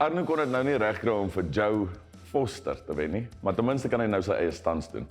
Arno kon dit nou nie regkry om vir Joe Foster te wen nie, maar ten minste kan hy nou sy eie stunts doen.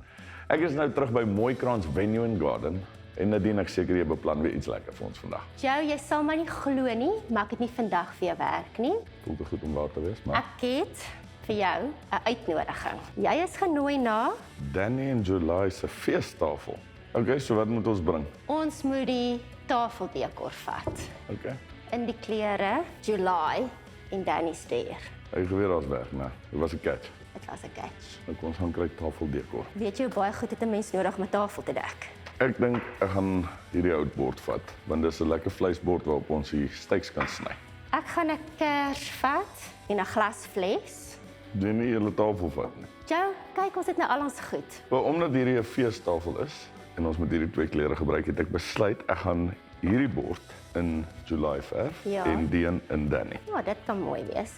Ek is nou terug by Mooikraans Venue and Garden en Nadine, ek seker jy beplan weer iets lekker vir ons vandag. Joe, jy sal my nie glo nie, maar ek het nie vandag vir jou werk nie. Voel te goed om daar te wees, maar Ek het vir jou 'n uitnodiging. Jy is genooi na Danny en July se feestafel. Okay, so wat moet ons bring? ons moet die tafeldekor vat. Okay. In die kleure July en Danny's daar. Ek geweet daar's weg, nee. Dit was 'n catch. Dit was 'n catch. Ek ons gaan kry tafeldekor. Weet jy hoe baie goed het 'n mens nodig om 'n tafel te dek? Ek dink ek gaan hierdie oud bord vat, want dis 'n lekker vleisbord waarop ons die steaks kan sny. Ek gaan 'n kers vat en 'n glasfles. Doen nie hele tafel vat nie. Joe, kyk, ons het nou al ons goed. Maar omdat hierdie 'n feestafel is en ons moet hierdie twee kleure gebruik, het ek besluit ek gaan hierdie bord in July verf Ja. en die in Danny. Ja, dit kan mooi wees.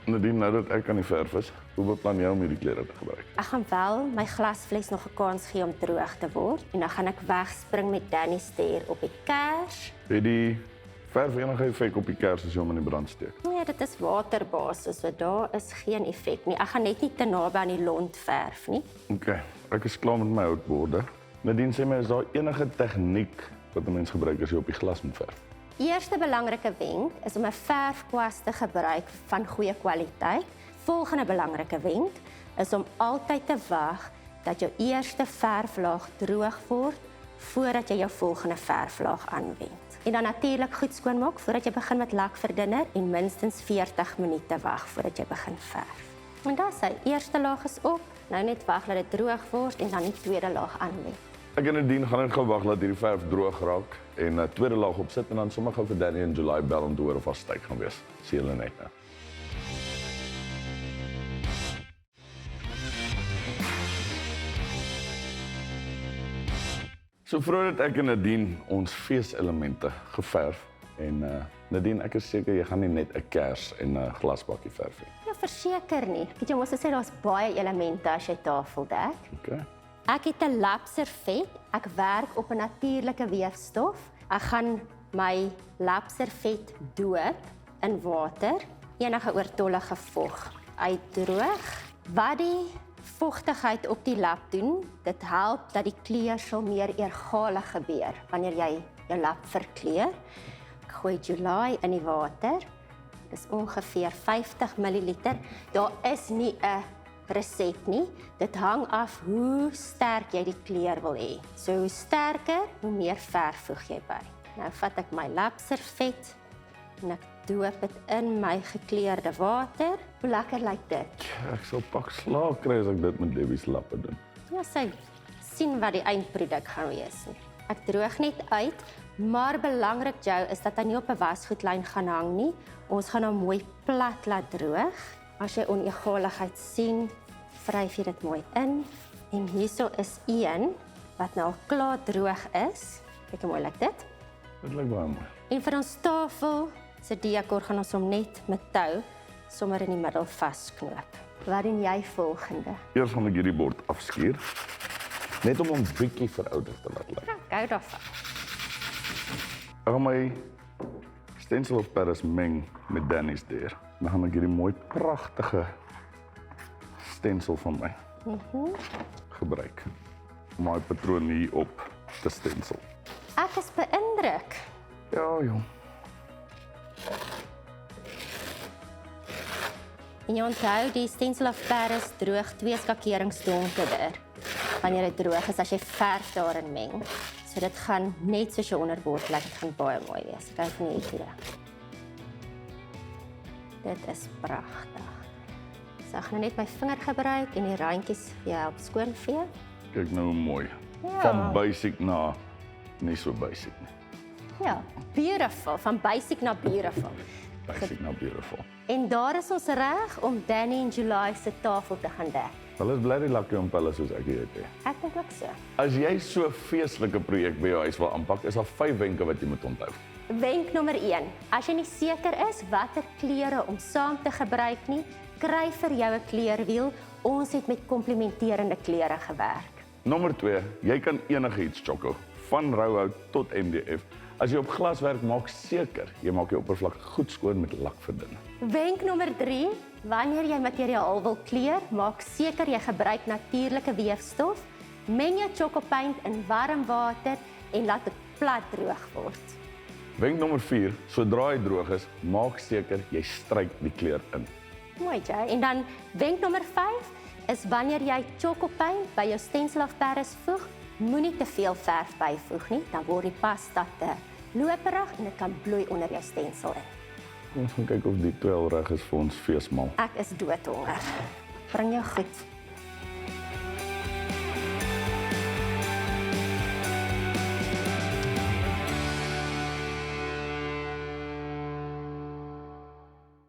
Nadien, nou dat ek aan die verf is, hoe beplan jy om hierdie kleure te gebruik? Ek gaan wel my glasfles nog 'n kans gee om droog te word en dan gaan ek wegspring met Danny's ster op die kers. Het die verf enige effek op die kers as jy hom in die brand steek? Nee, dit is waterbasis, so daar is geen effek nie. Ek gaan net nie te naby aan die lont verf nie. Okay, ek is klaar met my houtborde. Nadien, sê my, is daar enige tegniek wat 'n mens gebruik as jy op die glas moet verf? Eerste belangrike wenk is om 'n verfkwas te gebruik van goeie kwaliteit. Volgende belangrike wenk is om altyd te wag dat jou eerste verflaag droog word voordat jy jou volgende verflaag aanwend. En dan natuurlik goed skoonmaak voordat jy begin met lakverdunner en minstens 40 minute wag voordat jy begin verf. En dan sy eerste laag is op, nou net wag dat dit droog word en dan die tweede laag aanwend. Ek en Nadine gaan net gou wag dat hierdie verf droog raak en 'n tweede laag opsit en dan sommer gou vir Danny en July bel om te hoor of haar styk gaan wees. Sien julle net nou. So voordat ek en Nadine ons feeselemente geverf en Nadine, ek is seker jy gaan nie net 'n kers en 'n glasbakkie verf nie. Ja, verseker nie. Ek het jou mos gesê daar's baie elemente as jy tafel dek. Okay. Ek het 'n lapservet. Ek werk op 'n natuurlike weefstof. Ek gaan my lapservet doop in water, enige oortollige vog uitdroog. Wat die vogtigheid op die lap doen, dit help dat die kleur sal meer egalig gebeur wanneer jy jou lap verkleur. Ek gooi July in die water. Dis ongeveer 50 ml. Daar is nie 'n resep nie. Dit hang af hoe sterk jy die kleur wil hê. So hoe sterker, hoe meer verf voeg jy by. Nou vat ek my lapservet en ek doop dit in my gekleurde water. Hoe lekker lyk dit? Ek sal pak slaag kry as ek dit met Debbie se lappe doen. Ja, sy sien wat die eindproduk gaan wees nie. Ek droog net uit, maar belangrik Joe is dat hy nie op 'n wasgoedlyn gaan hang nie. Ons gaan hom mooi plat laat droog. As jy onegaligheid sien, vryf jy dit mooi in. En hierso is een wat nou al klaar droog is. Kyk hoe mooi lyk dit. Dit lyk baie mooi. En vir ons tafel se dekor gaan ons hom net met tou sommer in die middel vasknoop. Wat doen jy volgende? Eers gaan ek hierdie bord afskuur, net om hom bietjie verouder te laat lyk. Gou daarvan. Ek gaan my stencil of Paris meng met Danny's deur. Dan gaan ek hierdie mooi pragtige stencil van my gebruik om my patroon hier op te stencil. Ek is beïndruk. Ja, jong. En jy onthou, die stencil of Paris droog 2 skakerings donkerder. Wanneer dit droog is, as jy verf daarin meng. So dit gaan net soos jou onderbord lyk, dit gaan baie mooi wees. Kyk net hier. Dit is pragtig. So ek gaan net my vinger gebruik en die randjies vir jou help skoonvee. Kyk nou hoe mooi. Ja. Van basic na nie so basic nie. Ja, beautiful, van basic na beautiful. Basic na beautiful. En daar is ons reg om Danny en July se tafel te gaan dek. Hulle is bly die lucky om pelle soos ek het. Ek dink ook so. As jy so 'n feestelike projek by jou huis wil aanpak, is daar 5 wenke wat jy moet onthou. Wenk nommer 1. As jy nie seker is watter kleure om saam te gebruik nie, kry vir jou 'n kleurwiel. Ons het met komplementerende kleure gewerk. Nommer 2, jy kan enigiets Tjhoko, van rouhout tot MDF. As jy op glas werk, maak seker jy maak die oppervlak goed skoon met lakverdunner. Wenk nommer 3, wanneer jy materiaal wil kleur, maak seker jy gebruik natuurlike weefstof, meng jou Tjhoko paint in warm water en laat dit plat droog word. Wenk nommer 4, sodra hy droog is, maak seker jy stryk die kleur in. Mooi, Jay. En dan wenk nommer 5 is wanneer jy Tjhoko paint by jou stencil of Paris voeg, moenie te veel verf byvoeg nie, dan word die pasta te loperig en dit kan bloei onder jou stencil in. Ons gaan kyk of die 12 reg is vir ons feesmaal. Ek is doodhonger. Bring jou goed.